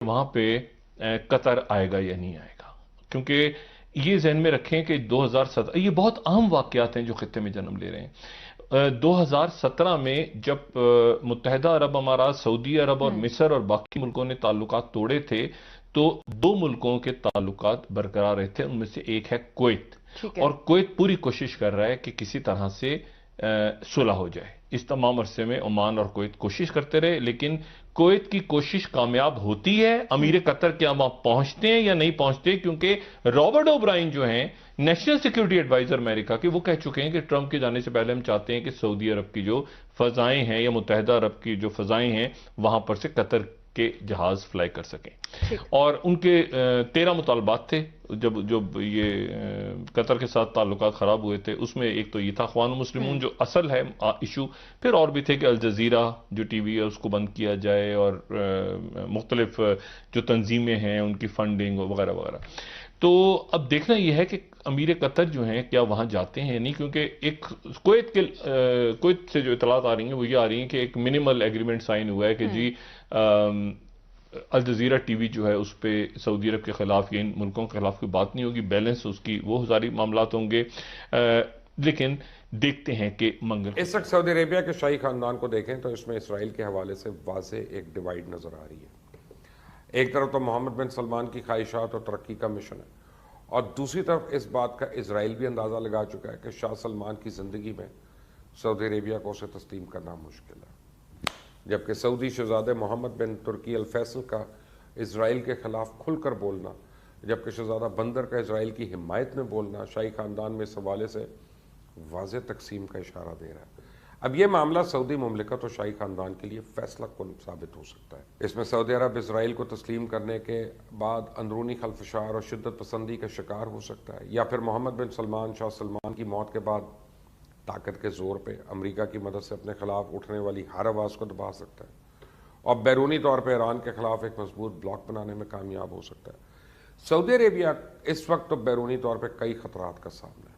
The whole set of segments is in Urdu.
وہاں پہ قطر آئے گا یا نہیں آئے گا، کیونکہ یہ ذہن میں رکھیں کہ 2017 یہ بہت اہم واقعات ہیں جو خطے میں جنم لے رہے ہیں۔ 2017 میں جب متحدہ عرب امارات، سعودی عرب اور مصر اور باقی ملکوں نے تعلقات توڑے تھے تو دو ملکوں کے تعلقات برقرار رہے تھے، ان میں سے ایک ہے کویت، ٹھیک ہے۔ اور کویت پوری کوشش کر رہا ہے کہ کسی طرح سے صلح ہو جائے۔ اس تمام عرصے میں عمان اور کویت کوشش کرتے رہے، لیکن کویت کی کوشش کامیاب ہوتی ہے۔ امیر قطر کیا وہاں پہنچتے ہیں یا نہیں پہنچتے، کیونکہ رابرٹ اوبرائن جو ہیں نیشنل سیکیورٹی ایڈوائزر امریکہ کے، وہ کہہ چکے ہیں کہ ٹرمپ کے جانے سے پہلے ہم چاہتے ہیں کہ سعودی عرب کی جو فضائیں ہیں یا متحدہ عرب کی جو فضائیں ہیں وہاں پر سے قطر کے جہاز فلائی کر سکیں۔ ٹھیک۔ اور ان کے 13 مطالبات تھے جب یہ قطر کے ساتھ تعلقات خراب ہوئے تھے، اس میں ایک تو یہ تھا اخوان المسلمون جو اصل ہے ایشو، پھر اور بھی تھے کہ الجزیرہ جو ٹی وی ہے اس کو بند کیا جائے، اور مختلف جو تنظیمیں ہیں ان کی فنڈنگ وغیرہ وغیرہ۔ تو اب دیکھنا یہ ہے کہ امیر قطر جو ہیں کیا وہاں جاتے ہیں یا نہیں، کیونکہ ایک کویت سے جو اطلاعات آ رہی ہیں وہ یہ آ رہی ہیں کہ ایک منیمل ایگریمنٹ سائن ہوا ہے کہ جی الجزیرہ ٹی وی جو ہے اس پہ سعودی عرب کے خلاف یا ان ملکوں کے خلاف کوئی بات نہیں ہوگی، بیلنس اس کی وہ ساری معاملات ہوں گے، لیکن دیکھتے ہیں کہ منگل اس وقت سعودی عربیہ کے شاہی خاندان کو دیکھیں تو اس میں اسرائیل کے حوالے سے واضح ایک ڈیوائیڈ نظر آ رہی ہے۔ ایک طرف تو محمد بن سلمان کی خواہشات اور ترقی کا مشن ہے، اور دوسری طرف اس بات کا اسرائیل بھی اندازہ لگا چکا ہے کہ شاہ سلمان کی زندگی میں سعودی عربیہ کو اسے تسلیم کرنا مشکل ہے، جبکہ سعودی شہزادے محمد بن ترکی الفیصل کا اسرائیل کے خلاف کھل کر بولنا، جبکہ شہزادہ بندر کا اسرائیل کی حمایت میں بولنا شاہی خاندان میں اس حوالے سے واضح تقسیم کا اشارہ دے رہا ہے۔ اب یہ معاملہ سعودی مملکت اور شاہی خاندان کے لیے فیصلہ کن ثابت ہو سکتا ہے۔ اس میں سعودی عرب اسرائیل کو تسلیم کرنے کے بعد اندرونی خلفشار اور شدت پسندی کا شکار ہو سکتا ہے، یا پھر محمد بن سلمان شاہ سلمان کی موت کے بعد طاقت کے زور پہ امریکہ کی مدد سے اپنے خلاف اٹھنے والی ہر آواز کو دبا سکتا ہے اور بیرونی طور پہ ایران کے خلاف ایک مضبوط بلاک بنانے میں کامیاب ہو سکتا ہے۔ سعودی عربیہ اس وقت تو بیرونی طور پہ کئی خطرات کا سامنا ہے۔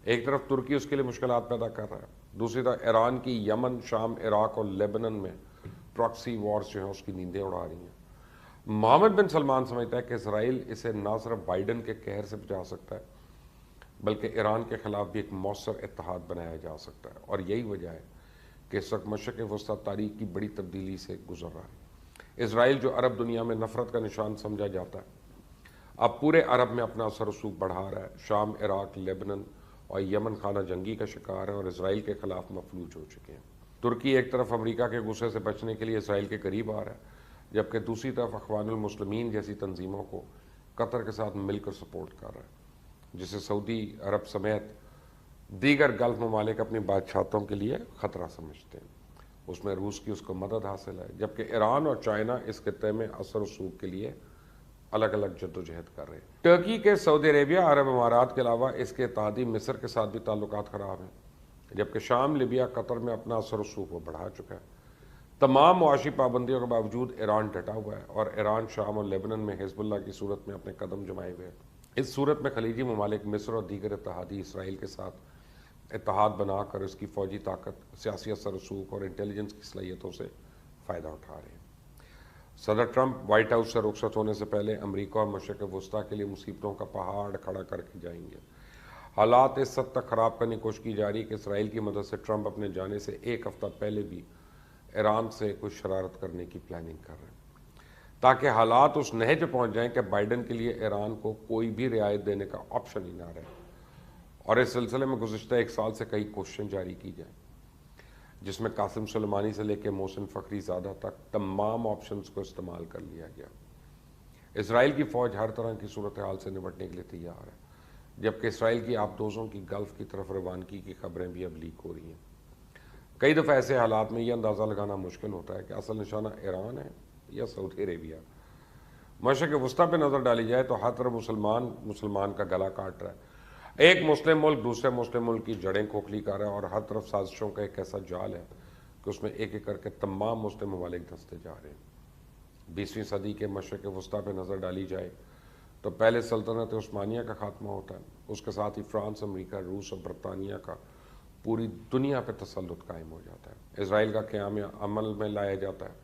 ایک طرف ترکی اس کے لیے مشکلات پیدا کر رہا ہے، دوسری طرف ایران کی یمن، شام، عراق اور لیبنن میں پراکسی وارز جو ہیں اس کی نیندیں اڑا رہی ہیں۔ محمد بن سلمان سمجھتا ہے کہ اسرائیل اسے نہ صرف بائیڈن کے قہر سے بچا سکتا ہے بلکہ ایران کے خلاف بھی ایک مؤثر اتحاد بنایا جا سکتا ہے، اور یہی وجہ ہے کہ اس وقت مشرق وسطیٰ تاریخ کی بڑی تبدیلی سے گزر رہا ہے۔ اسرائیل جو عرب دنیا میں نفرت کا نشان سمجھا جاتا ہے اب پورے عرب میں اپنا اثر رسوخ بڑھا رہا ہے۔ شام، عراق، لیبنن اور یمن خانہ جنگی کا شکار ہیں اور اسرائیل کے خلاف مفلوج ہو چکے ہیں۔ ترکی ایک طرف امریکہ کے غصے سے بچنے کے لیے اسرائیل کے قریب آ رہا ہے، جبکہ دوسری طرف اخوان المسلمین جیسی تنظیموں کو قطر کے ساتھ مل کر سپورٹ کر رہا ہے، جسے سعودی عرب سمیت دیگر گلف ممالک اپنی بادشاہتوں کے لیے خطرہ سمجھتے ہیں۔ اس میں روس کی اس کو مدد حاصل ہے، جبکہ ایران اور چائنا اس خطے میں اثر و رسوخ کے لیے الگ الگ جدوجہد کر رہے ہیں۔ ٹرکی کے سعودی عربیہ، عرب امارات کے علاوہ اس کے اتحادی مصر کے ساتھ بھی تعلقات خراب ہیں، جبکہ شام، لیبیا، قطر میں اپنا اثر و رسوخ وہ بڑھا چکا ہے۔ تمام معاشی پابندیوں کے باوجود ایران ڈٹا ہوا ہے، اور ایران شام اور لیبنن میں حزب اللہ کی صورت میں اپنے قدم جمائے ہوئے ہیں۔ اس صورت میں خلیجی ممالک مصر اور دیگر اتحادی اسرائیل کے ساتھ اتحاد بنا کر اس کی فوجی طاقت، سیاسی اثر و رسوخ اور انٹیلیجنس کی صلاحیتوں سے فائدہ اٹھا رہے ہیں۔ صدر ٹرمپ وائٹ ہاؤس سے رخصت ہونے سے پہلے امریکہ اور مشرق وسطیٰ کے لیے مصیبتوں کا پہاڑ کھڑا کر کے جائیں گے۔ حالات اس حد تک خراب کرنے کی کوشش کی جا رہی ہے کہ اسرائیل کی مدد سے ٹرمپ اپنے جانے سے ایک ہفتہ پہلے بھی ایران سے کچھ شرارت کرنے کی پلاننگ کر رہے ہیں، تاکہ حالات اس نہج پہ پہنچ جائیں کہ بائیڈن کے لیے ایران کو کوئی بھی رعایت دینے کا آپشن ہی نہ رہے، اور اس سلسلے میں گزشتہ ایک سال سے کئی کوششیں جاری کی جائیں، جس میں قاسم سلیمانی سے لے کے محسن فخری زادہ تک تمام آپشنز کو استعمال کر لیا گیا۔ اسرائیل کی فوج ہر طرح کی صورتحال سے نمٹنے کے لیے تیار ہے، جبکہ اسرائیل کی آبدوزوں کی گلف کی طرف روانگی کی خبریں بھی اب لیک ہو رہی ہیں۔ کئی دفعہ ایسے حالات میں یہ اندازہ لگانا مشکل ہوتا ہے کہ اصل نشانہ ایران ہے یا سعودی عربیہ۔ مشرق وسطیٰ پہ نظر ڈالی جائے تو ہر طرف مسلمان کا گلا کاٹ رہا ہے۔ ایک مسلم ملک دوسرے مسلم ملک کی جڑیں کھوکھلی کر رہا ہے، اور ہر طرف سازشوں کا ایک ایسا جال ہے کہ اس میں ایک ایک کر کے تمام مسلم ممالک دھنستے جا رہے ہیں۔ 20ویں صدی کے مشرق وسطیٰ پہ نظر ڈالی جائے تو پہلے سلطنت عثمانیہ کا خاتمہ ہوتا ہے، اس کے ساتھ ہی فرانس، امریکہ، روس اور برطانیہ کا پوری دنیا پہ تسلط قائم ہو جاتا ہے۔ اسرائیل کا قیام عمل میں لایا جاتا ہے،